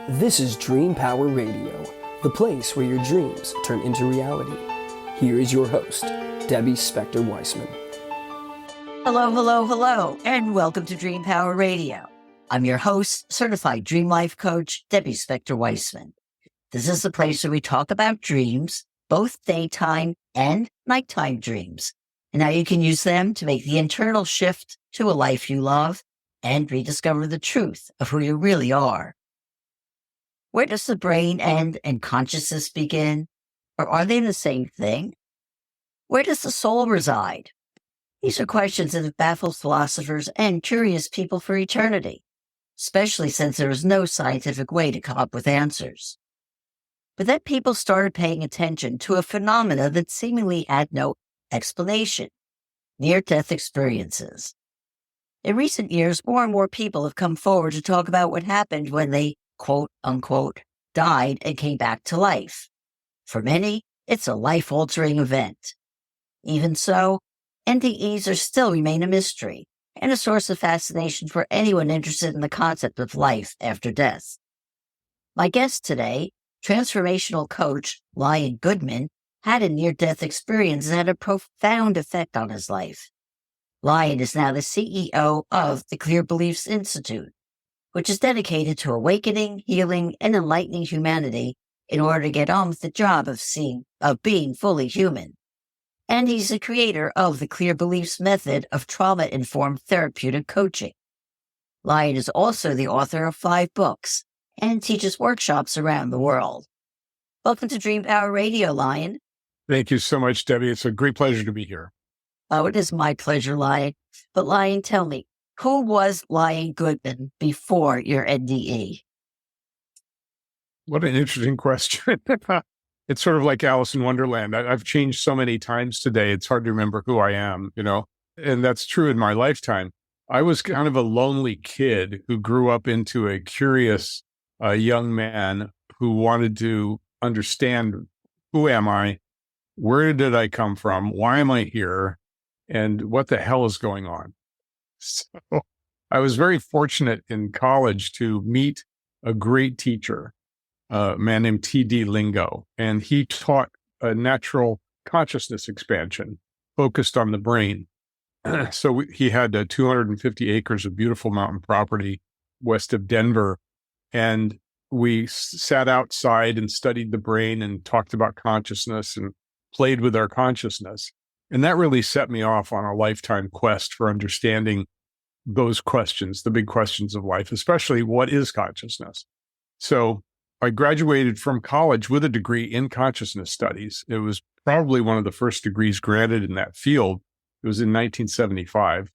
This is Dream Power Radio, the place where your dreams turn into reality. Here is your host, Debbie Spector-Weissman. Hello, hello, hello, and welcome to Dream Power Radio. I'm your host, certified dream life coach, Debbie Spector-Weissman. This is the place where we talk about dreams, both daytime and nighttime dreams, and how you can use them to make the internal shift to a life you love and rediscover the truth of who you really are. Where does the brain end and consciousness begin? Or are they the same thing? Where does the soul reside? These are questions that have baffled philosophers and curious people for eternity, especially since there is no scientific way to come up with answers. But then people started paying attention to a phenomena that seemingly had no explanation: near-death experiences. In recent years, more and more people have come forward to talk about what happened when they, quote unquote, died and came back to life. For many, it's a life-altering event. Even so, NDEs still remain a mystery and a source of fascination for anyone interested in the concept of life after death. My guest today, Transformational Coach Lion Goodman, had a near-death experience that had a profound effect on his life. Lion is now the CEO of the Clear Beliefs Institute, which is dedicated to awakening, healing, and enlightening humanity in order to get on with the job of being fully human. And he's the creator of the Clear Beliefs method of trauma-informed therapeutic coaching. Lion is also the author of 5 books and teaches workshops around the world. Welcome to Dream Power Radio, Lion. Thank you so much, Debbie. It's a great pleasure to be here. Oh, it is my pleasure, Lion. But Lion, tell me, who was Lion Goodman before your NDE? What an interesting question. It's sort of like Alice in Wonderland. I've changed so many times today, it's hard to remember who I am, and that's true in my lifetime. I was kind of a lonely kid who grew up into a curious young man who wanted to understand, who am I? Where did I come from? Why am I here? And what the hell is going on? So I was very fortunate in college to meet a great teacher, a man named T.D. Lingo, and he taught a natural consciousness expansion focused on the brain. So he had 250 acres of beautiful mountain property west of Denver, and we sat outside and studied the brain and talked about consciousness and played with our consciousness. And that really set me off on a lifetime quest for understanding those questions, the big questions of life, especially what is consciousness. So I graduated from college with a degree in consciousness studies. It was probably one of the first degrees granted in that field. It was in 1975.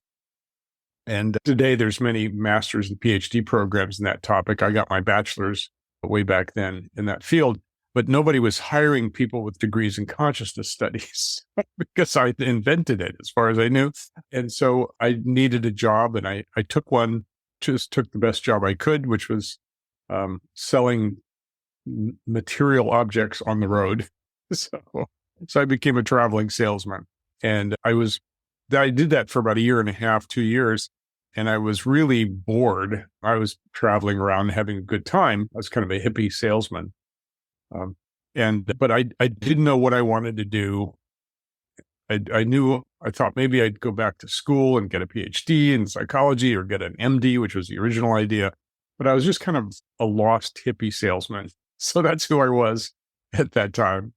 And today there's many master's and PhD programs in that topic. I got my bachelor's way back then in that field, but nobody was hiring people with degrees in consciousness studies because I invented it as far as I knew. And so I needed a job, and I took one, just took the best job I could, which was selling material objects on the road. So I became a traveling salesman, and I did that for about a year and a half, 2 years. And I was really bored. I was traveling around having a good time. I was kind of a hippie salesman. But I didn't know what I wanted to do. I thought maybe I'd go back to school and get a PhD in psychology or get an MD, which was the original idea. But I was just kind of a lost hippie salesman. So that's who I was at that time.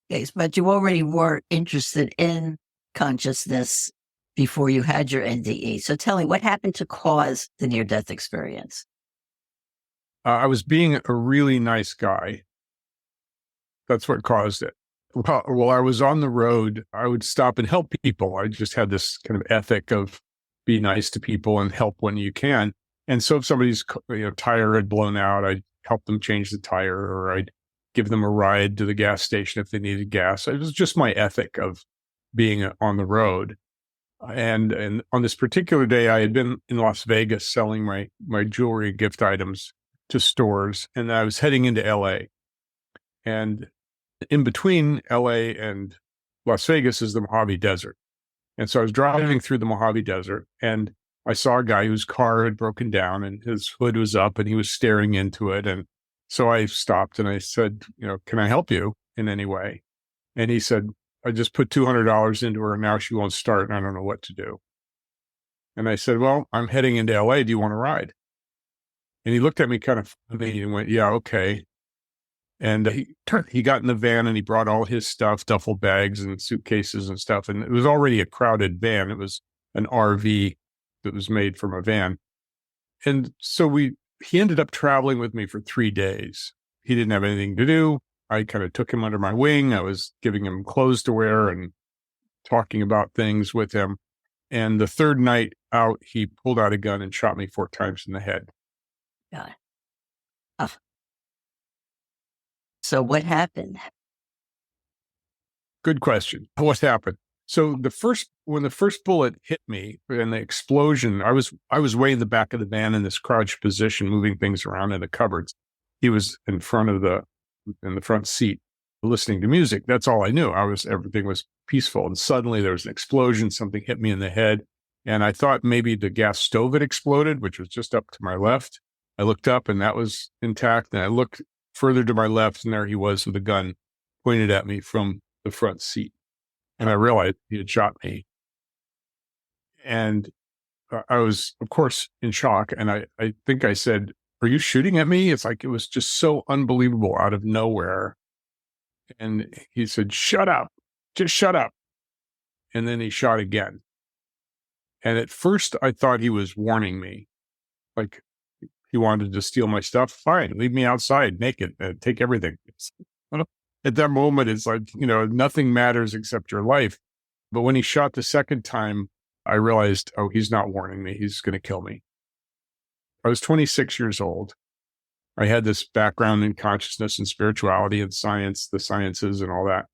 Yes, but you already were interested in consciousness before you had your NDE. So tell me, what happened to cause the near-death experience? I was being a really nice guy. That's what caused it. While I was on the road, I would stop and help people. I just had this kind of ethic of be nice to people and help when you can. And so if somebody's tire had blown out, I'd help them change the tire, or I'd give them a ride to the gas station if they needed gas. It was just my ethic of being on the road. And on this particular day, I had been in Las Vegas selling my jewelry gift items to stores, and I was heading into LA. And in between LA and Las Vegas is the Mojave Desert. And so I was driving through the Mojave Desert, and I saw a guy whose car had broken down and his hood was up and he was staring into it. And so I stopped and I said, can I help you in any way? And he said, I just put $200 into her and now she won't start and I don't know what to do. And I said, well, I'm heading into LA. Do you want to ride? And he looked at me kind of funny and went, yeah, okay. And he got in the van and he brought all his stuff, duffel bags and suitcases and stuff. And it was already a crowded van. It was an RV that was made from a van. And so he ended up traveling with me for 3 days. He didn't have anything to do. I kind of took him under my wing. I was giving him clothes to wear and talking about things with him. And the third night out, he pulled out a gun and shot me 4 times in the head. God. Oh. So what happened? Good question. What happened? So when the first bullet hit me and the explosion, I was way in the back of the van in this crouched position, moving things around in the cupboards. He was in the front seat, listening to music. That's all I knew. Everything was peaceful. And suddenly there was an explosion. Something hit me in the head. And I thought maybe the gas stove had exploded, which was just up to my left. I looked up and that was intact. And I looked further to my left and there he was with a gun pointed at me from the front seat. And I realized he had shot me. And I was, of course, in shock. And I think I said, are you shooting at me? It's like, it was just so unbelievable out of nowhere. And he said, shut up, just shut up. And then he shot again. And at first I thought he was warning me, like he wanted to steal my stuff. Fine, leave me outside naked, take everything. At that moment, it's like, nothing matters except your life. But when he shot the second time, I realized, oh, he's not warning me. He's going to kill me. I was 26 years old. I had this background in consciousness and spirituality and science, the sciences and all that.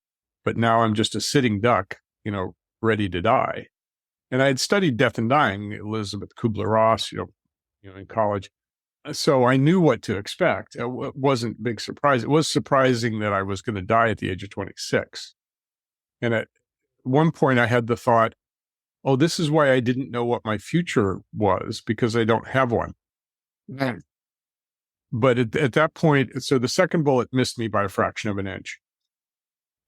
But now I'm just a sitting duck, ready to die. And I had studied death and dying, Elizabeth Kubler-Ross, in college. So I knew what to expect. It wasn't a big surprise. It was surprising that I was going to die at the age of 26. And at one point I had the thought, oh, this is why I didn't know what my future was, because I don't have one. But at that point, so the second bullet missed me by a fraction of an inch.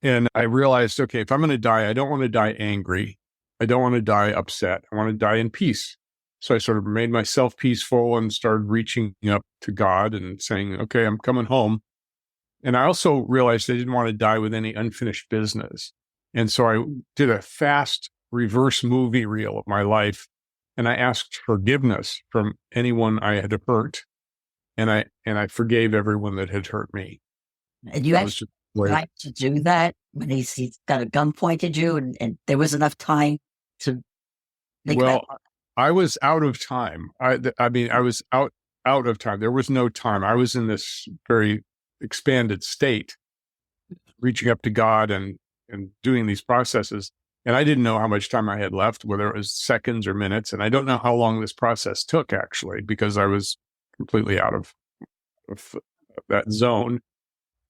And I realized, okay, if I'm going to die, I don't want to die angry. I don't want to die upset. I want to die in peace. So I sort of made myself peaceful and started reaching up to God and saying, okay, I'm coming home. And I also realized I didn't want to die with any unfinished business. And so I did a fast reverse movie reel of my life. And I asked forgiveness from anyone I had hurt. And I forgave everyone that had hurt me. And you actually tried to do that when he's got a gun pointed you and there was enough time to make that. I was out of time. I was out of time. There was no time. I was in this very expanded state, reaching up to God and doing these processes. And I didn't know how much time I had left, whether it was seconds or minutes. And I don't know how long this process took, actually, because I was completely out of that zone.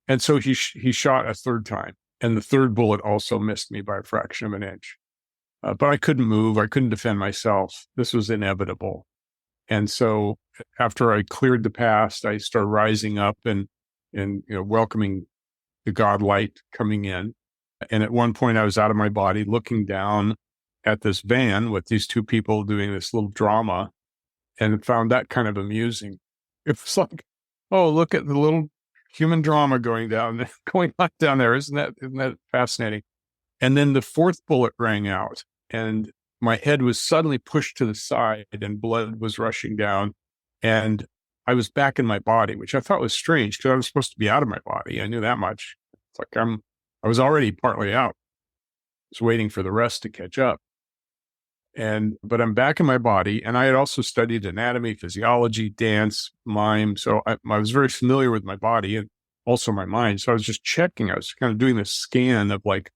And so he shot a third time. And the third bullet also missed me by a fraction of an inch. But I couldn't move. I couldn't defend myself. This was inevitable. And so after I cleared the past, I started rising up and welcoming the God light coming in. And at one point I was out of my body looking down at this van with these two people doing this little drama and found that kind of amusing. It was like, oh, look at the little human drama going on down there. Isn't that fascinating? And then the fourth bullet rang out and my head was suddenly pushed to the side and blood was rushing down. And I was back in my body, which I thought was strange because I was supposed to be out of my body. I knew that much. It's like I was already partly out. I was waiting for the rest to catch up. But I'm back in my body. And I had also studied anatomy, physiology, dance, mime. So I was very familiar with my body and also my mind. So I was just checking. I was kind of doing this scan of like,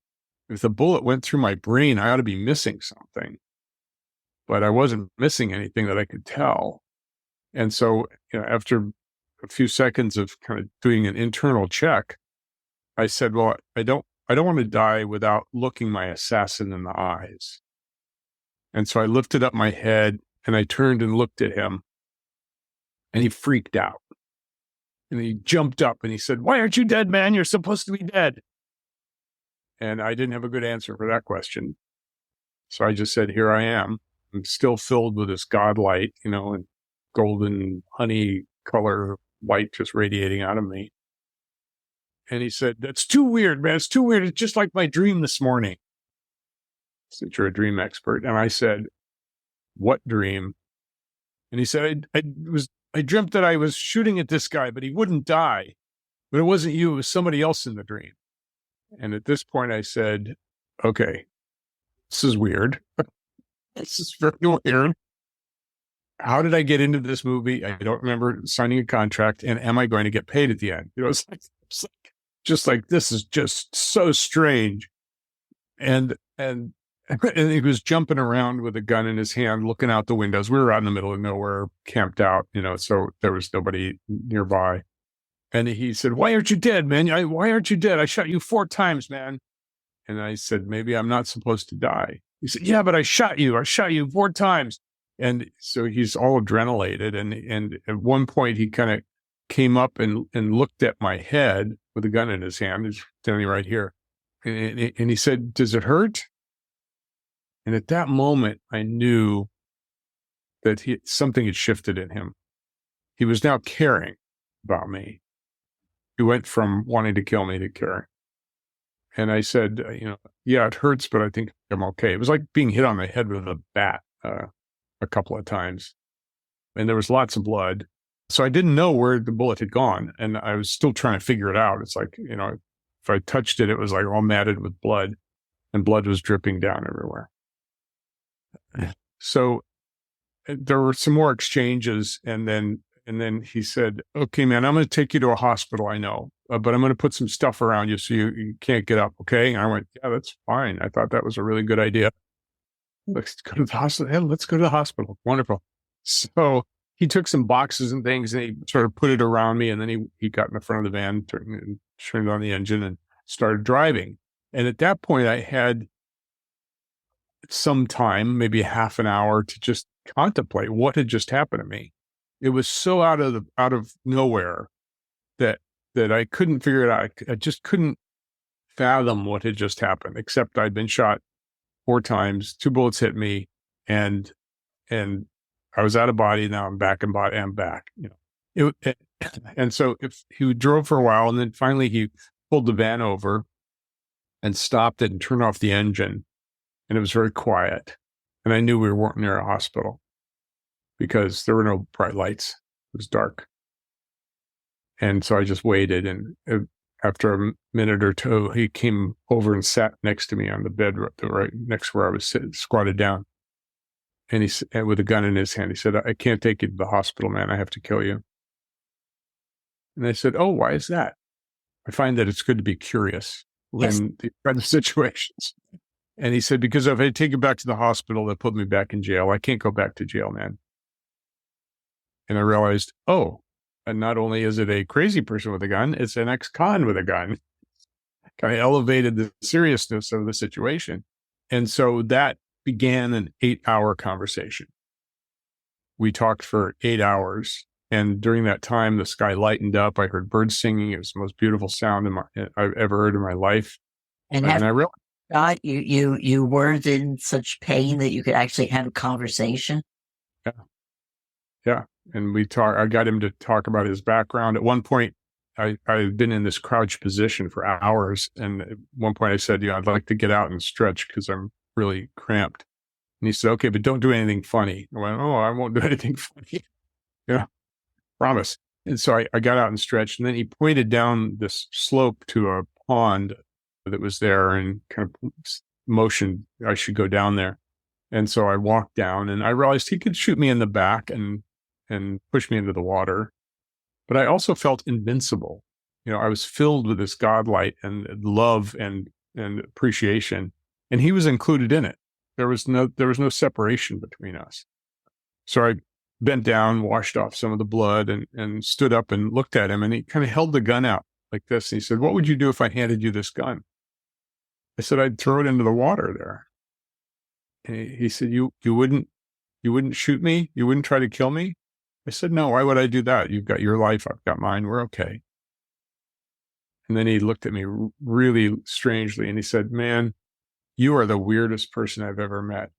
if the bullet went through my brain, I ought to be missing something. But I wasn't missing anything that I could tell. And so, after a few seconds of kind of doing an internal check, I said, well, I don't want to die without looking my assassin in the eyes. And so I lifted up my head And I turned and looked at him, and he freaked out. And he jumped up and he said, "Why aren't you dead, man? You're supposed to be dead." And I didn't have a good answer for that question. So I just said, "Here I am. I'm still filled with this God light, and golden honey color light just radiating out of me." And he said, "That's too weird, man. It's too weird. It's just like my dream this morning." Since you're a dream expert. And I said, "What dream?" And he said, I dreamt that I was shooting at this guy, but he wouldn't die. But it wasn't you. It was somebody else in the dream." And at this point I said, "Okay, this is weird. This is very weird. How did I get into this movie? I don't remember signing a contract. And am I going to get paid at the end?" It's like, this is just so strange. And he was jumping around with a gun in his hand, looking out the windows. We were out in the middle of nowhere, camped out, so there was nobody nearby. And he said, "Why aren't you dead, man? Why aren't you dead? I shot you 4 times, man." And I said, "Maybe I'm not supposed to die." He said, "Yeah, but I shot you 4 times. And so he's all adrenalated. And at one point he kind of came up and looked at my head with a gun in his hand. He's standing right here. And he said, "Does it hurt?" And at that moment, I knew that something had shifted in him. He was now caring about me. He went from wanting to kill me to caring. And I said, "Yeah, it hurts, but I think I'm okay." It was like being hit on the head with a bat a couple of times. And there was lots of blood. So I didn't know where the bullet had gone. And I was still trying to figure it out. It's like, if I touched it, it was like all matted with blood. And blood was dripping down everywhere. So there were some more exchanges, and then he said, "Okay, man, I'm going to take you to a hospital. I know, but I'm going to put some stuff around you so you can't get up." Okay. And I went, "Yeah, that's fine." I thought that was a really good idea. Let's go to the hospital. Yeah, let's go to the hospital. Wonderful. So he took some boxes and things, and he sort of put it around me, and then he got in the front of the van, turned on the engine, and started driving. And at that point, I had some time, maybe half an hour, to just contemplate what had just happened to me. It was so out of nowhere that I couldn't figure it out. I just couldn't fathom what had just happened, except I'd been shot 4 times, 2 bullets hit me, and I was out of body. Now I'm back in body. I'm back. And so if he drove for a while, and then finally he pulled the van over and stopped it and turned off the engine. And it was very quiet. And I knew we weren't near a hospital because there were no bright lights. It was dark. And so I just waited. And after a minute or two, he came over and sat next to me on the bed right next where I was squatted down. And with a gun in his hand, he said, "I can't take you to the hospital, man. I have to kill you." And I said, "Oh, why is that?" I find that it's good to be curious in these kind of situations. And he said, "Because if I take you back to the hospital, they'll put me back in jail. I can't go back to jail, man." And I realized, and not only is it a crazy person with a gun, it's an ex-con with a gun. Kind of elevated the seriousness of the situation. And so that began an 8-hour conversation. We talked for 8 hours. And during that time, the sky lightened up. I heard birds singing. It was the most beautiful sound I've ever heard in my life. And I realized, God, you weren't in such pain that you could actually have a conversation? Yeah. And I got him to talk about his background. At one point, I've been in this crouched position for hours. And at one point I said, I'd like to get out and stretch because I'm really cramped. And he said, "Okay, but don't do anything funny." I went, "I won't do anything funny." Promise. And so I got out and stretched. And then he pointed down this slope to a pond that was there and kind of motioned I should go down there. And so I walked down, and I realized he could shoot me in the back and push me into the water. But I also felt invincible. I was filled with this godlight and love and appreciation, and he was included in it. There was no separation between us. So I bent down, washed off some of the blood, and stood up and looked at him, and he kind of held the gun out like this. And he said, "What would you do if I handed you this gun?" I said, "I'd throw it into the water there." And he said, You wouldn't You wouldn't shoot me? You wouldn't try to kill me? I said, no, why would I do that? You've got your life. I've got mine. We're okay. And then he looked at me really strangely and he said, man, you are the weirdest person I've ever met.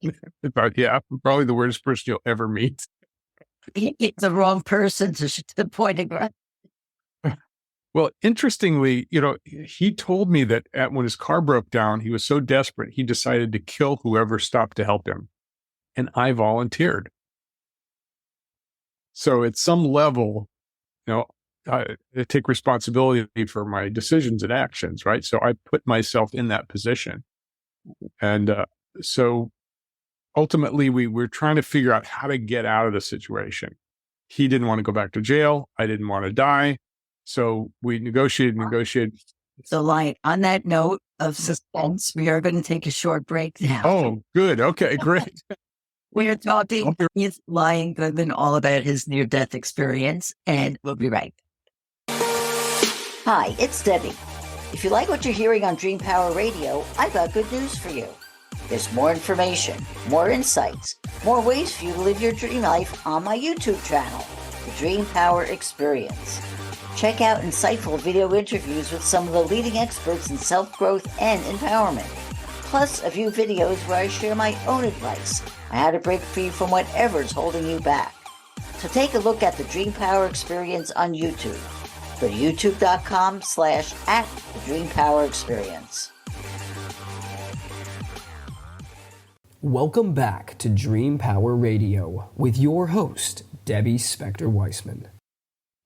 I thought, yeah, I'm probably the weirdest person you'll ever meet. He's the wrong person to point at. Well, interestingly, he told me that when his car broke down, he was so desperate, he decided to kill whoever stopped to help him. And I volunteered. So at some level, I take responsibility for my decisions and actions, right? So I put myself in that position. And so ultimately, we were trying to figure out how to get out of the situation. He didn't want to go back to jail. I didn't want to die. So we negotiated. So, Lion, on that note of suspense, we are going to take a short break now. Oh, good. Okay, great. We're talking with Lion Goodman all about his near-death experience, and we'll be right back. Hi, it's Debbie. If you like what you're hearing on Dream Power Radio, I've got good news for you. There's more information, more insights, more ways for you to live your dream life on my YouTube channel, The Dream Power Experience. Check out insightful video interviews with some of the leading experts in self-growth and empowerment, plus a few videos where I share my own advice on how to break free from whatever's holding you back. So take a look at the Dream Power Experience on YouTube. Go to youtube.com/@thedreampowerexperience. Welcome back to Dream Power Radio with your host, Debbie Spector-Weissman.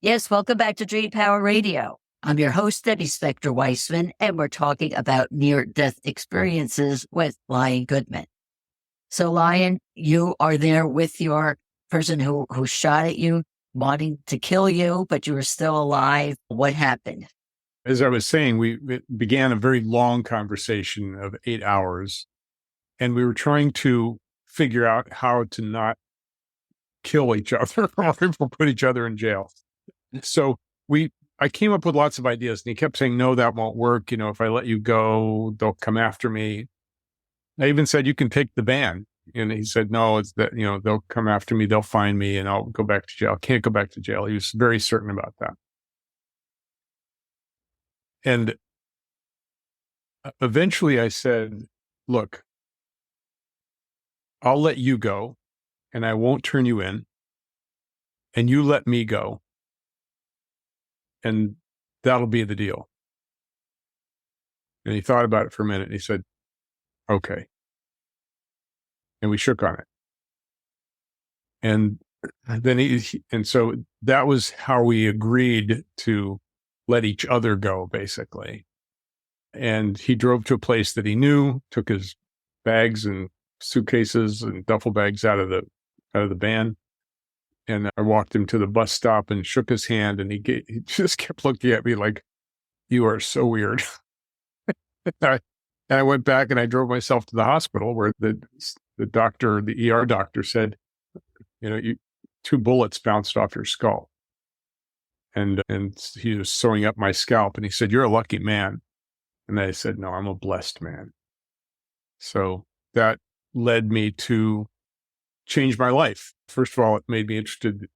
Yes, welcome back to Dream Power Radio. I'm your host, Debbie Spector-Weissman, and we're talking about near-death experiences with Lion Goodman. So, Lion, you are there with your person who shot at you, wanting to kill you, but you were still alive. What happened? As I was saying, it began a very long conversation of 8 hours, and we were trying to figure out how to not kill each other or put each other in jail. So I came up with lots of ideas, and he kept saying, no, that won't work. If I let you go, they'll come after me. I even said, you can take the ban. And he said, no, it's that, they'll come after me, they'll find me, and I'll go back to jail. I can't go back to jail. He was very certain about that. And eventually I said, look, I'll let you go, and I won't turn you in, and you let me go. And that'll be the deal. And he thought about it for a minute and he said, okay. And we shook on it. And then so that was how we agreed to let each other go, basically. And he drove to a place that he knew, took his bags and suitcases and duffel bags out of the van. And I walked him to the bus stop and shook his hand, and he just kept looking at me like, you are so weird. And I went back and I drove myself to the hospital where the doctor, the ER doctor said, 2 bullets bounced off your skull. And he was sewing up my scalp, and he said, you're a lucky man. And I said, no, I'm a blessed man. So that led me to change my life. First of all, it made me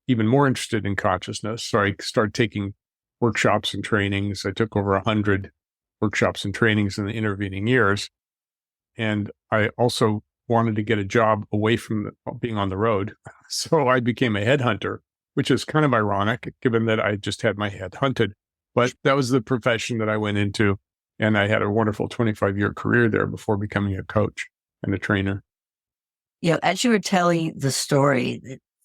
even more interested in consciousness. So I started taking workshops and trainings. I took over 100 workshops and trainings in the intervening years. And I also wanted to get a job away from being on the road. So I became a headhunter, which is kind of ironic given that I just had my head hunted. But that was the profession that I went into. And I had a wonderful 25-year career there before becoming a coach and a trainer. As you were telling the story,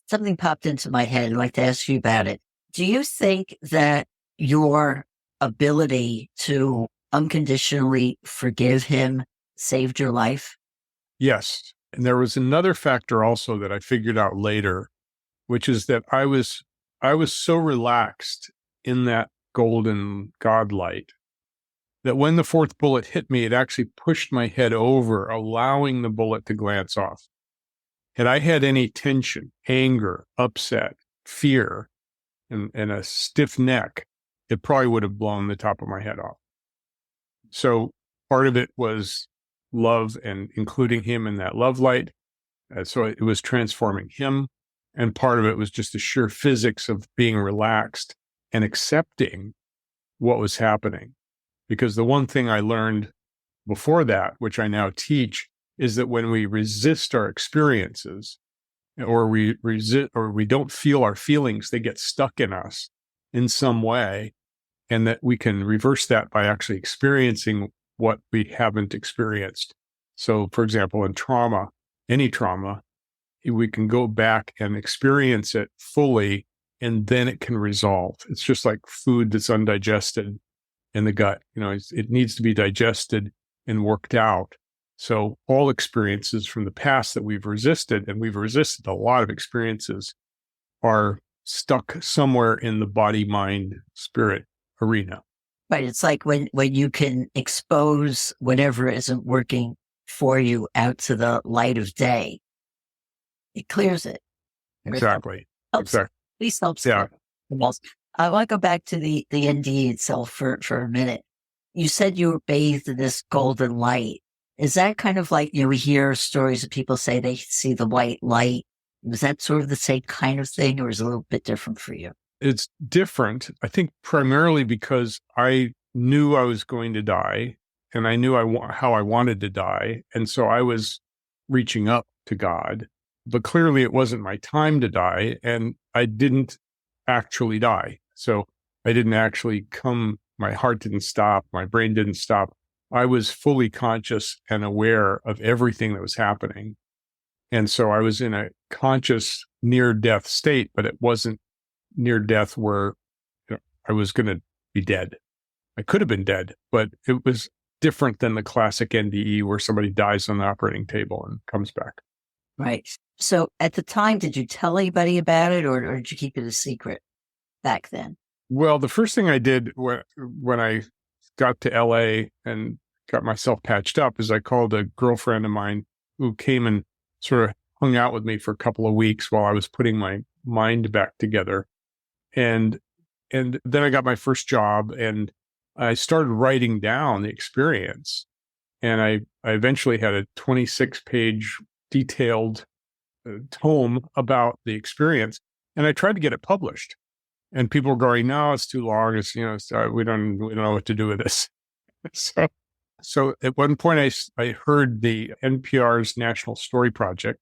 something popped into my head. I'd like to ask you about it. Do you think that your ability to unconditionally forgive him saved your life? Yes. And there was another factor also that I figured out later, which is that I was so relaxed in that golden God light that when the fourth bullet hit me, it actually pushed my head over, allowing the bullet to glance off. Had I had any tension, anger, upset, fear, and a stiff neck, it probably would have blown the top of my head off. So part of it was love and including him in that love light. So it was transforming him. And part of it was just the sheer physics of being relaxed and accepting what was happening. Because the one thing I learned before that, which I now teach, is that when we resist our experiences, or we resist, or we don't feel our feelings, they get stuck in us in some way, and that we can reverse that by actually experiencing what we haven't experienced. So, for example, in trauma, any trauma, we can go back and experience it fully, and then it can resolve. It's just like food that's undigested in the gut. It needs to be digested and worked out. So all experiences from the past that we've resisted, and we've resisted a lot of experiences, are stuck somewhere in the body, mind, spirit arena. Right. It's like when you can expose whatever isn't working for you out to the light of day, it clears it. Exactly. Helps. Exactly. At least helps. Yeah. The most. I want to go back to the NDE itself for a minute. You said you were bathed in this golden light. Is that kind of like, we hear stories of people say they see the white light. Was that sort of the same kind of thing, or is it a little bit different for you? It's different, I think, primarily because I knew I was going to die, and I knew how I wanted to die. And so I was reaching up to God, but clearly it wasn't my time to die, and I didn't actually die. So I didn't actually my heart didn't stop, my brain didn't stop. I was fully conscious and aware of everything that was happening. And so I was in a conscious near-death state, but it wasn't near death where I was going to be dead. I could have been dead, but it was different than the classic NDE where somebody dies on the operating table and comes back. Right. So at the time, did you tell anybody about it, or did you keep it a secret back then? Well, the first thing I did when I got to LA and got myself patched up is I called a girlfriend of mine who came and sort of hung out with me for a couple of weeks while I was putting my mind back together. And then I got my first job, and I started writing down the experience. And I eventually had a 26-page detailed tome about the experience. And I tried to get it published. And people were going, "No, it's too long. We don't know what to do with this." So at one point I heard the NPR's National Story Project.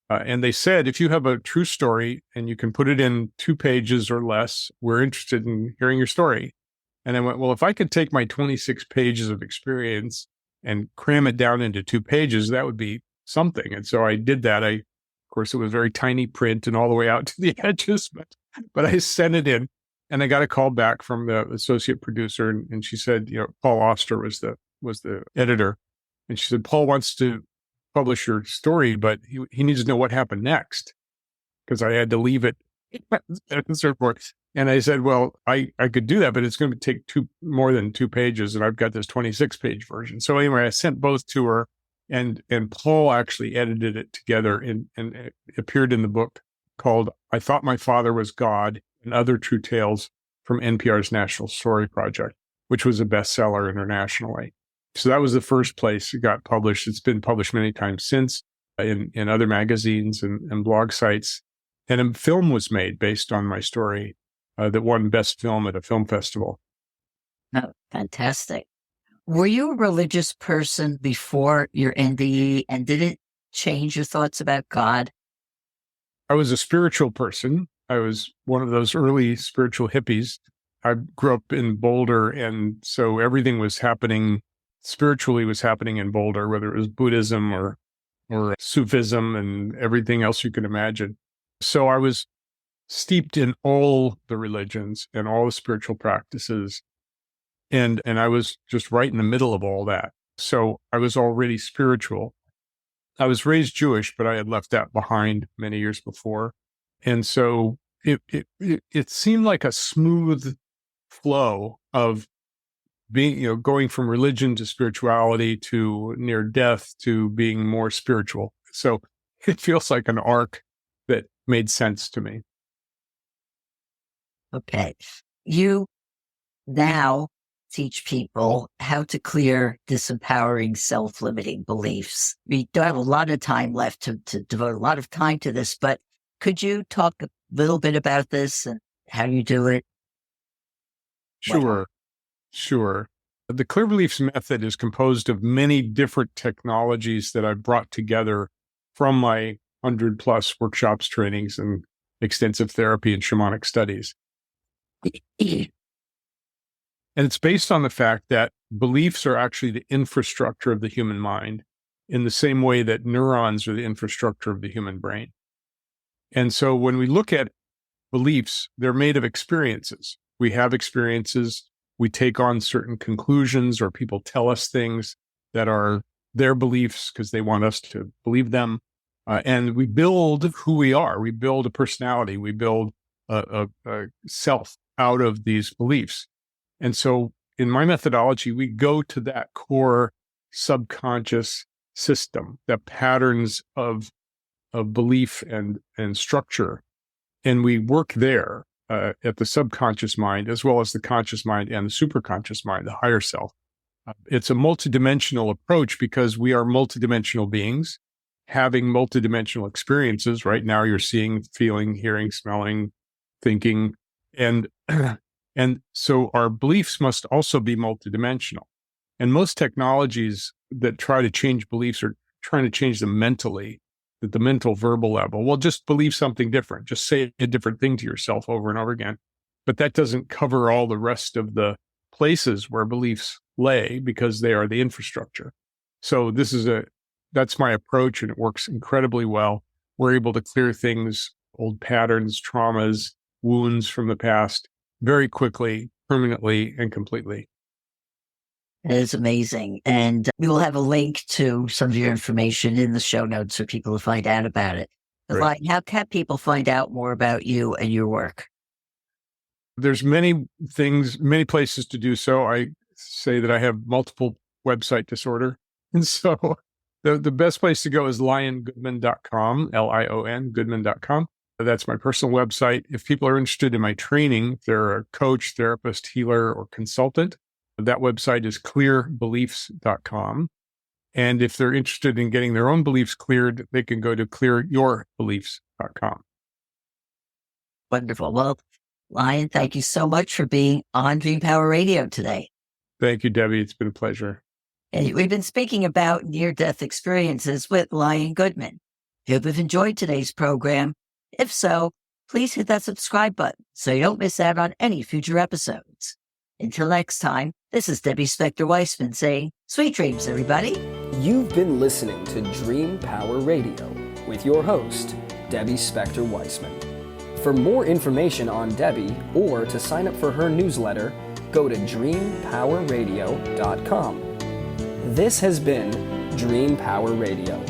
And they said, if you have a true story and you can put it in 2 pages or less, we're interested in hearing your story. And I went, well, if I could take my 26 pages of experience and cram it down into 2 pages, that would be something. And so I did that. Of course, it was very tiny print and all the way out to the edges, but I sent it in, and I got a call back from the associate producer, and she said, Paul Oster was the editor, and she said, Paul wants to publish your story, but he needs to know what happened next, because I had to leave it and so forth. And I said, well, I could do that, but it's going to take more than 2 pages, and I've got this 26-page version. So anyway, I sent both to her, and Paul actually edited it together, and it appeared in the book called "I Thought My Father Was God and Other True Tales from NPR's National Story Project," which was a bestseller internationally. So that was the first place it got published. It's been published many times since in other magazines and blog sites. And a film was made based on my story that won Best Film at a film festival. Oh, fantastic. Were you a religious person before your NDE, and did it change your thoughts about God? I was a spiritual person. I was one of those early spiritual hippies. I grew up in Boulder, and so everything was happening spiritually was happening in Boulder, whether it was Buddhism or Sufism and everything else you can imagine. So I was steeped in all the religions and all the spiritual practices. And I was just right in the middle of all that. So I was already spiritual. I was raised Jewish, but I had left that behind many years before. And so it seemed like a smooth flow of being, going from religion to spirituality to near death to being more spiritual. So it feels like an arc that made sense to me. Okay. You now teach people how to clear disempowering, self-limiting beliefs. We don't have a lot of time left to devote a lot of time to this, but could you talk a little bit about this and how you do it? Sure. The Clear Beliefs method is composed of many different technologies that I've brought together from my 100+ workshops, trainings, and extensive therapy and shamanic studies. And it's based on the fact that beliefs are actually the infrastructure of the human mind in the same way that neurons are the infrastructure of the human brain. And so when we look at beliefs, they're made of experiences. We have experiences, we take on certain conclusions, or people tell us things that are their beliefs because they want us to believe them. And we build who we are. We build a personality. We build a self out of these beliefs. And so in my methodology, we go to that core subconscious system, the patterns of belief and structure. And we work there at the subconscious mind, as well as the conscious mind and the superconscious mind, the higher self. It's a multidimensional approach because we are multidimensional beings having multidimensional experiences. Right now, you're seeing, feeling, hearing, smelling, thinking, and so our beliefs must also be multidimensional. And most technologies that try to change beliefs are trying to change them mentally, at the mental verbal level. Well, just believe something different. Just say a different thing to yourself over and over again. But that doesn't cover all the rest of the places where beliefs lay because they are the infrastructure. So that's my approach, and it works incredibly well. We're able to clear things, old patterns, traumas, wounds from the past very quickly, permanently, and completely. It is amazing. And we will have a link to some of your information in the show notes for people to find out about it. But Lion, how can people find out more about you and your work? There's many things, many places to do so. I say that I have multiple website disorder. And so the best place to go is liongoodman.com, Lion, goodman.com. That's my personal website. If people are interested in my training, if they're a coach, therapist, healer, or consultant, that website is clearbeliefs.com. And if they're interested in getting their own beliefs cleared, they can go to clearyourbeliefs.com. Wonderful. Well, Lion, thank you so much for being on Dream Power Radio today. Thank you, Debbie. It's been a pleasure. And we've been speaking about near-death experiences with Lion Goodman. Hope you've enjoyed today's program. If so, please hit that subscribe button so you don't miss out on any future episodes. Until next time, this is Debbie Spector-Weissman saying, sweet dreams, everybody. You've been listening to Dream Power Radio with your host, Debbie Spector-Weissman. For more information on Debbie or to sign up for her newsletter, go to dreampowerradio.com. This has been Dream Power Radio.